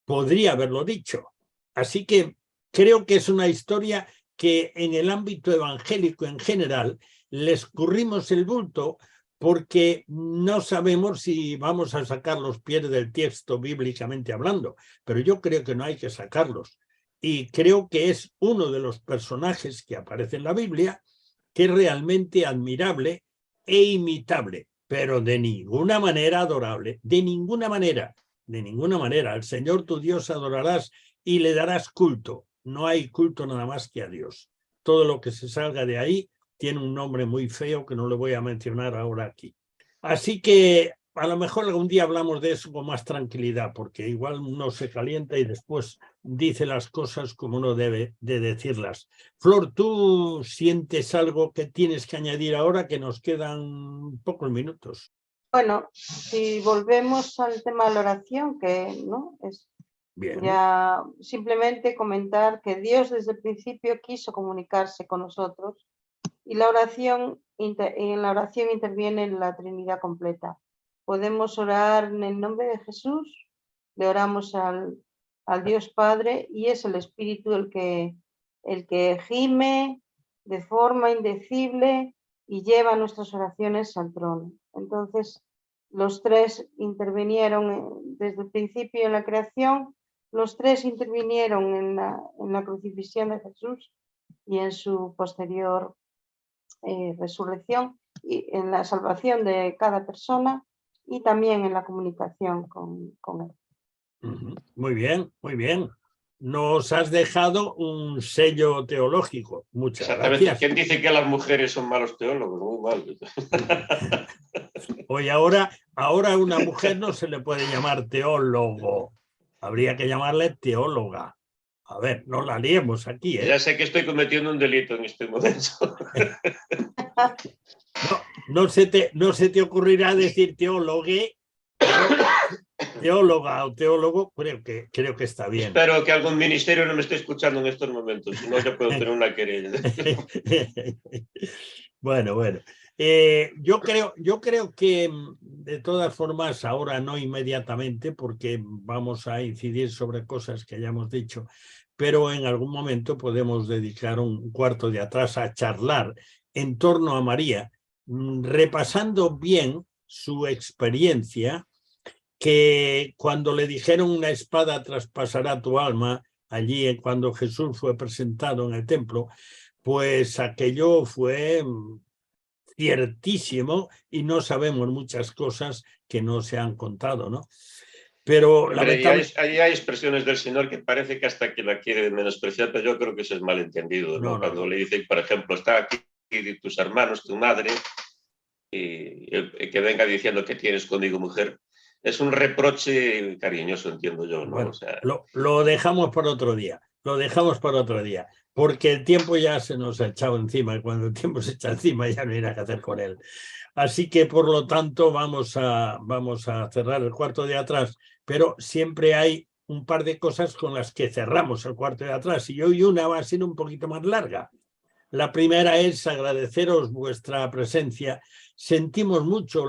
Podría haberlo dicho. Así que creo que es una historia que en el ámbito evangélico en general le escurrimos el bulto porque no sabemos si vamos a sacar los pies del texto bíblicamente hablando, pero yo creo que no hay que sacarlos. Y creo que es uno de los personajes que aparece en la Biblia que es realmente admirable e imitable, pero de ninguna manera adorable, de ninguna manera. Al Señor tu Dios adorarás y le darás culto. No hay culto nada más que a Dios. Todo lo que se salga de ahí tiene un nombre muy feo que no le voy a mencionar ahora aquí. Así que a lo mejor algún día hablamos de eso con más tranquilidad, porque igual uno se calienta y después dice las cosas como uno debe de decirlas. Flor, ¿tú sientes algo que tienes que añadir ahora, que nos quedan pocos minutos? Bueno, si volvemos al tema de la oración, que no es Bien. Ya simplemente comentar que Dios desde el principio quiso comunicarse con nosotros y en la oración interviene la Trinidad completa. Podemos orar en el nombre de Jesús, le oramos al al Dios Padre, y es el Espíritu el que gime de forma indecible y lleva nuestras oraciones al trono. Entonces, los tres intervinieron desde el principio en la creación, los tres intervinieron en la crucifixión de Jesús y en su posterior resurrección, y en la salvación de cada persona y también en la comunicación con él. Muy bien, muy bien. Nos has dejado un sello teológico. Muchas Exactamente. gracias. ¿Quién dice que las mujeres son malos teólogos? Muy mal. Hoy ahora a una mujer no se le puede llamar teólogo. Habría que llamarle teóloga. A ver, no la liemos aquí, ¿eh? Ya sé que estoy cometiendo un delito en este momento. No se te ocurrirá decir teólogue, teóloga o teólogo, creo que está bien. Espero que algún ministerio no me esté escuchando en estos momentos, si no yo puedo tener una querella. Bueno. Yo creo que de todas formas, ahora no inmediatamente, porque vamos a incidir sobre cosas que ya hemos dicho, pero en algún momento podemos dedicar un cuarto de atrás a charlar en torno a María, repasando bien su experiencia, que cuando le dijeron una espada traspasará tu alma, allí cuando Jesús fue presentado en el templo, pues aquello fue ciertísimo y no sabemos muchas cosas que no se han contado, ¿no? Pero lamentablemente hay expresiones del Señor que parece que hasta que la quiere menospreciar, pero yo creo que eso es malentendido, ¿no? Cuando le dicen, por ejemplo, está aquí tus hermanos, tu madre, y que venga diciendo que tienes conmigo mujer, es un reproche cariñoso, entiendo yo, ¿no? Bueno, o sea, lo dejamos para otro día, porque el tiempo ya se nos ha echado encima y cuando el tiempo se echa encima ya no hay nada que hacer con él. Así que, por lo tanto, vamos a cerrar el cuarto de atrás, pero siempre hay un par de cosas con las que cerramos el cuarto de atrás y hoy una va a ser un poquito más larga. La primera es agradeceros vuestra presencia. Sentimos mucho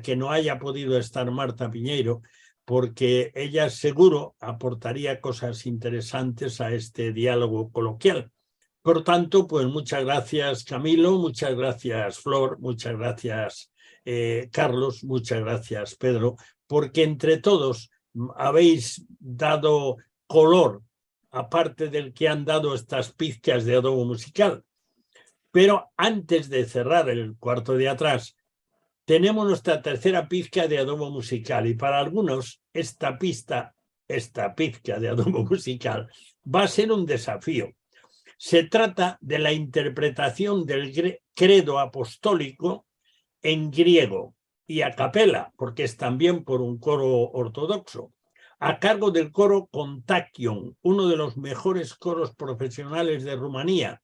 que no haya podido estar Marta Piñeiro, porque ella seguro aportaría cosas interesantes a este diálogo coloquial. Por tanto, pues muchas gracias Camilo, muchas gracias Flor, muchas gracias Carlos, muchas gracias Pedro, porque entre todos habéis dado color, aparte del que han dado estas pizcas de adobo musical. Pero antes de cerrar el cuarto de atrás, tenemos nuestra tercera pizca de adobo musical y para algunos esta pizca de adobo musical va a ser un desafío. Se trata de la interpretación del credo apostólico en griego y a capela, porque es también por un coro ortodoxo, a cargo del coro Kontakion, uno de los mejores coros profesionales de Rumanía,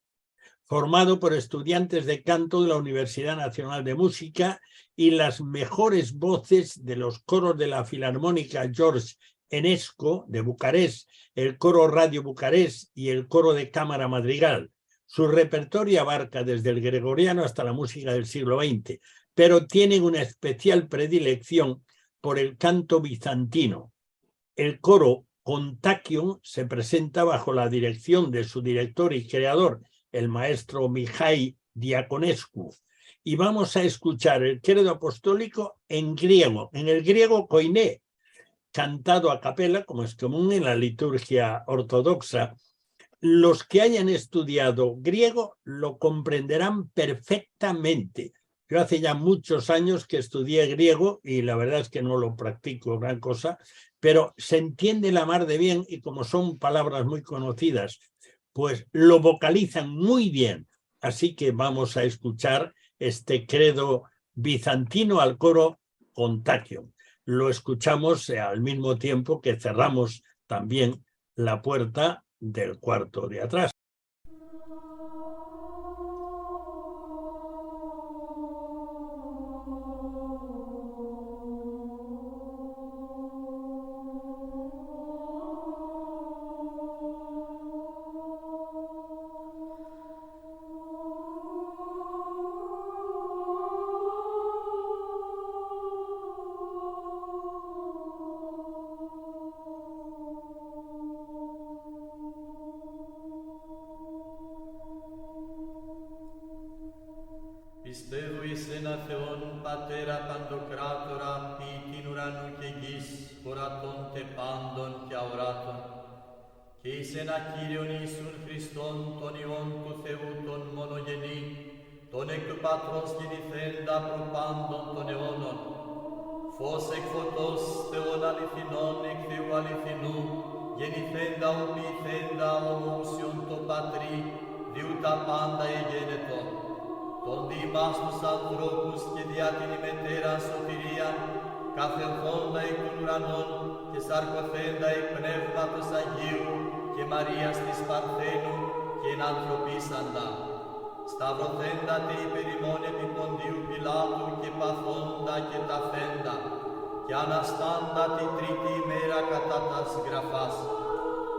formado por estudiantes de canto de la Universidad Nacional de Música y las mejores voces de los coros de la Filarmónica George Enescu de Bucarest, el coro Radio Bucarest y el coro de Cámara Madrigal. Su repertorio abarca desde el gregoriano hasta la música del siglo XX, pero tienen una especial predilección por el canto bizantino. El coro Kontakion se presenta bajo la dirección de su director y creador, el maestro Mihai Diaconescu, y vamos a escuchar el credo apostólico en griego, en el griego koiné, cantado a capela, como es común en la liturgia ortodoxa. Los que hayan estudiado griego lo comprenderán perfectamente. Yo hace ya muchos años que estudié griego y la verdad es que no lo practico gran cosa, pero se entiende la mar de bien y como son palabras muy conocidas, pues lo vocalizan muy bien. Así que vamos a escuchar este credo bizantino al coro Kontakion. Lo escuchamos al mismo tiempo que cerramos también la puerta del cuarto de atrás. Πιστεύουις εν Θεόν Πατέρα Παντοκράτορα, ποιητήν ουρανού και γης, ορατών τε πάντων και αοράτων, και εις ένα Κύριον Ιησούν Χριστόν, τον Υιόν του Θεού τον μονογενή, τον εκ του Πατρός γεννηθέντα προπάντων των αιώνων, φως εκ φωτός Θεών αληθινών εκ Θεού αληθινού, γεννηθέντα οποιηθέντα ομοούσιον το Πατρί, διού τα πάντα εγένετο, τον διημάς τους ανθρώπους και διά την ημετέραν σωτηρίαν, καθελθόντα εκ των ουρανών και σαρκωθέντα εκ Πνεύματος Αγίου και Μαρίας της Παρθένου και ενανθρωπίσαντα, σταυρωθέντα τε υπερ ημών επί Ποντίου Πιλάτου και παθόντα και ταφέντα, και αναστάντα τη τρίτη ημέρα κατά τας γραφάς,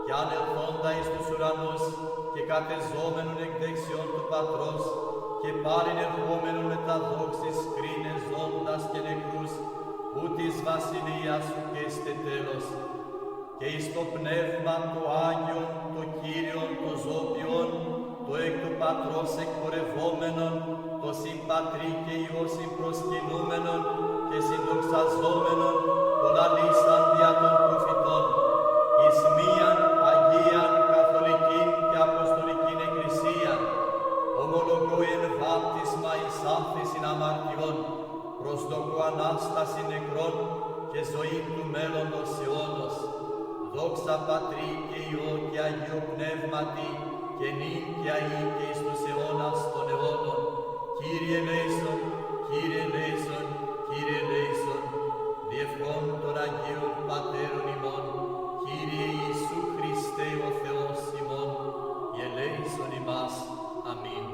και ανελθόντα εις τους ουρανούς και κατεζόμενον εκ δεξιών του Πατρός, και πάλιν ερχόμενον με τα δόξης κρίνες ζώντας και νεκρούς, που της βασιλείας σου και εστε τέλος. Και εις το Πνεύμα το Άγιον, το Κύριον, το Ζώπιον, το εκ του Πατρός εκπορευόμενον, το συμπατρί και Υιό συμπροσκυνούμενον και συντοξαζόμενον, το λαλήσαν δια των προφητών, εις μίαν Αγίαν Καθολικήν και Αποστολικήν Εκκλησίαν, ομολογώ εν βάπτισμα εις άνθησιν αμαρτιών, προσδοκώ Ανάσταση νεκρών και ζωή του μέλλοντος αιώνος. Δόξα Πατρί και Υιό και Αγίου Πνεύματι, και νυν και αεί και εις τους αιώνας των αιώνων. Κύριε ελέησον, Κύριε ελέησον, Κύριε ελέησον, διευχών των Αγίων Πατέρων ημών, Κύριε Ιησού Χριστέ ο Θεός ημών, ελέησον ημάς. Αμήν.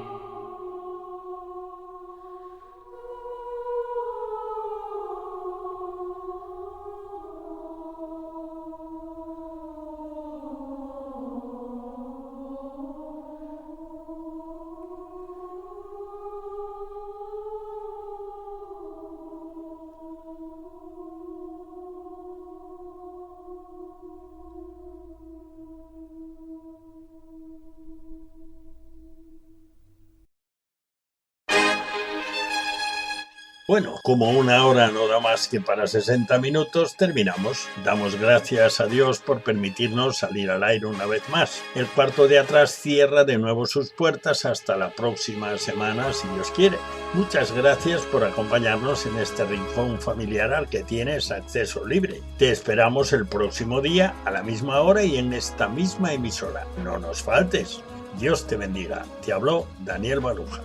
Bueno, como una hora no da más que para 60 minutos, terminamos. Damos gracias a Dios por permitirnos salir al aire una vez más. El cuarto de atrás cierra de nuevo sus puertas hasta la próxima semana, si Dios quiere. Muchas gracias por acompañarnos en este rincón familiar al que tienes acceso libre. Te esperamos el próximo día, a la misma hora y en esta misma emisora. No nos faltes. Dios te bendiga. Te habló Daniel Baruja.